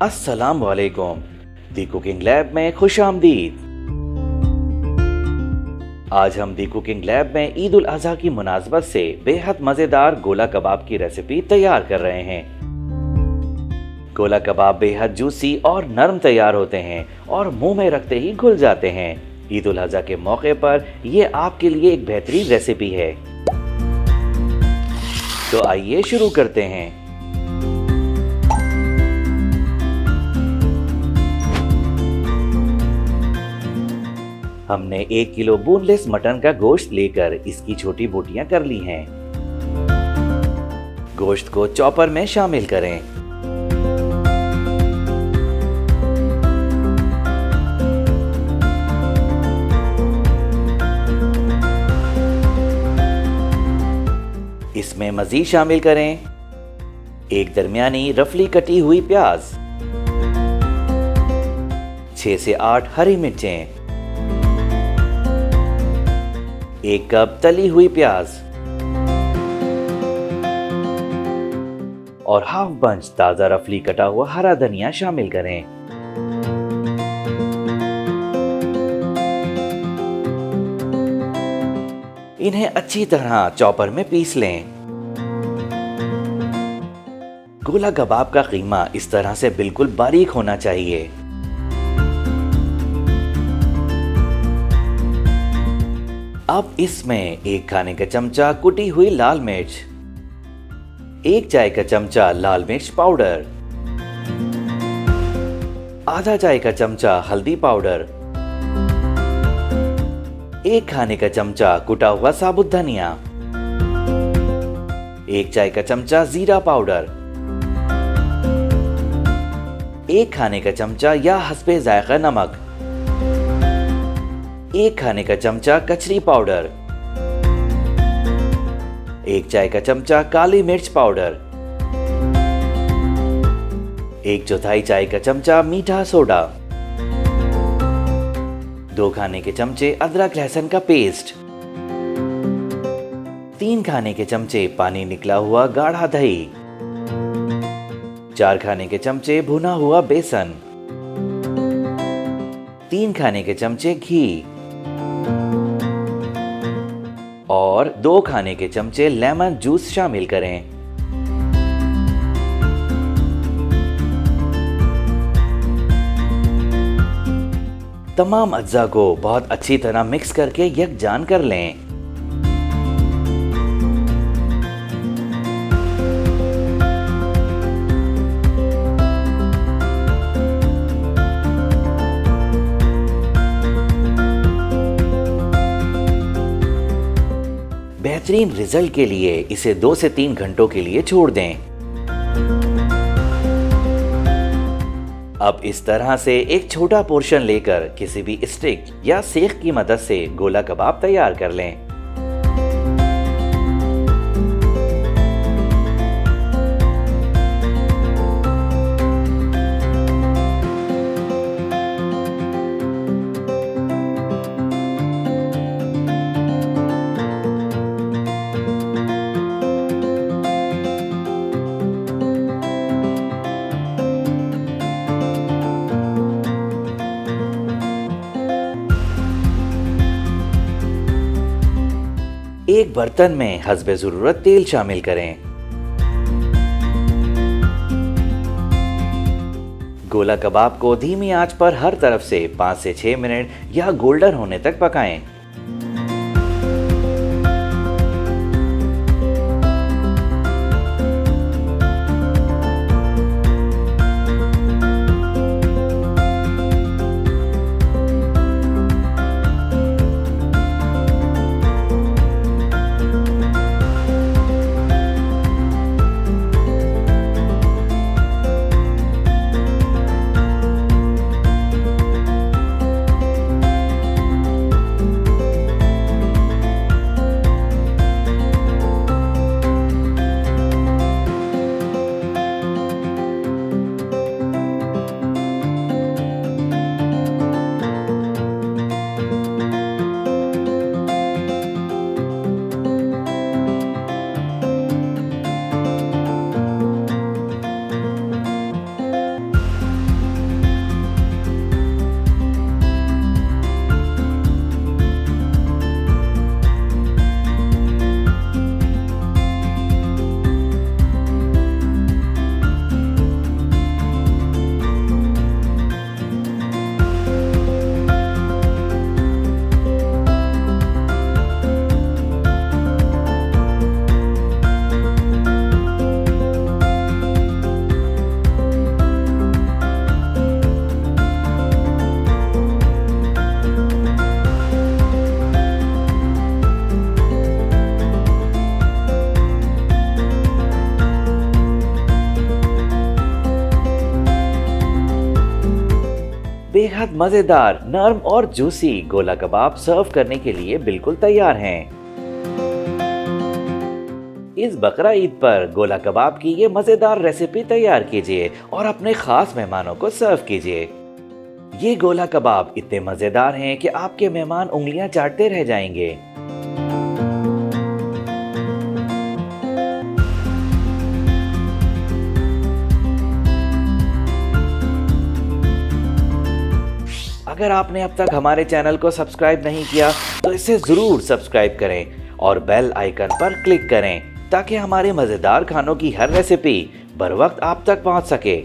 अस्सलाम वालेकुम। दी cooking lab में खुश आमदीद। आज हम दी कुकिंग लैब में ईद उल अज़हा की मुनासबत से बेहद मज़ेदार गोला कबाब की रेसिपी तैयार कर रहे हैं। गोला कबाब बेहद जूसी और नरम तैयार होते हैं और मुंह में रखते ही घुल जाते हैं। ईद उल अज़हा के मौके पर ये आपके लिए एक बेहतरीन रेसिपी है। तो आइए शुरू करते हैं। हमने 1 किलो बोनलेस मटन का गोश्त लेकर इसकी छोटी बोटियां कर ली हैं। गोश्त को चॉपर में शामिल करें। इसमें मजीद शामिल करें एक दरमियानी रफली कटी हुई प्याज, 6 से 8 हरी मिर्चें, 1 कप तली हुई प्याज और हाफ बंच ताजा रफली कटा हुआ हरा धनिया शामिल करें। इन्हें अच्छी तरह चॉपर में पीस लें। गोला कबाब का कीमा इस तरह से बिल्कुल बारीक होना चाहिए। अब इसमें 1 खाने का चमचा कुटी हुई लाल मिर्च, 1 चाय का चमचा लाल मिर्च पाउडर, आधा चाय का चमचा हल्दी पाउडर, 1 खाने का चमचा कुटा हुआ साबुत धनिया, 1 चाय का चमचा जीरा पाउडर, 1 खाने का चमचा या हस्बे जायका नमक, 1 खाने का चमचा कचरी पाउडर, 1 चाय का चमचा काली मिर्च पाउडर, 1/4 चाय का चमचा मीठा सोडा, 2 खाने के चमचे अदरक लहसुन का पेस्ट, 3 खाने के चमचे पानी निकला हुआ गाढ़ा दही, 4 खाने के चमचे भुना हुआ बेसन, 3 खाने के चमचे घी और 2 खाने के चमचे लेमन जूस शामिल करें। तमाम अज्जा को बहुत अच्छी तरह मिक्स करके यकजान कर लें। बेहतरीन रिजल्ट के लिए इसे 2 से 3 घंटों के लिए छोड़ दें। अब इस तरह से एक छोटा पोर्शन लेकर किसी भी स्टिक या सेख की मदद से गोला कबाब तैयार कर लें। एक बर्तन में हस्बे ज़रूरत तेल शामिल करें। गोला कबाब को धीमी आंच पर हर तरफ से 5 से 6 मिनट या गोल्डन होने तक पकाएं। बेहद मजेदार, नर्म और जूसी गोला कबाब सर्व करने के लिए बिल्कुल तैयार हैं। इस बकरा ईद पर गोला कबाब की ये मजेदार रेसिपी तैयार कीजिए और अपने खास मेहमानों को सर्व कीजिए। ये गोला कबाब इतने मजेदार हैं कि आपके मेहमान उंगलियां चाटते रह जाएंगे। अगर आपने अब तक हमारे चैनल को सब्सक्राइब नहीं किया तो इसे जरूर सब्सक्राइब करें और बेल आइकन पर क्लिक करें ताकि हमारे मजेदार खानों की हर रेसिपी बर वक्त आप तक पहुंच सके।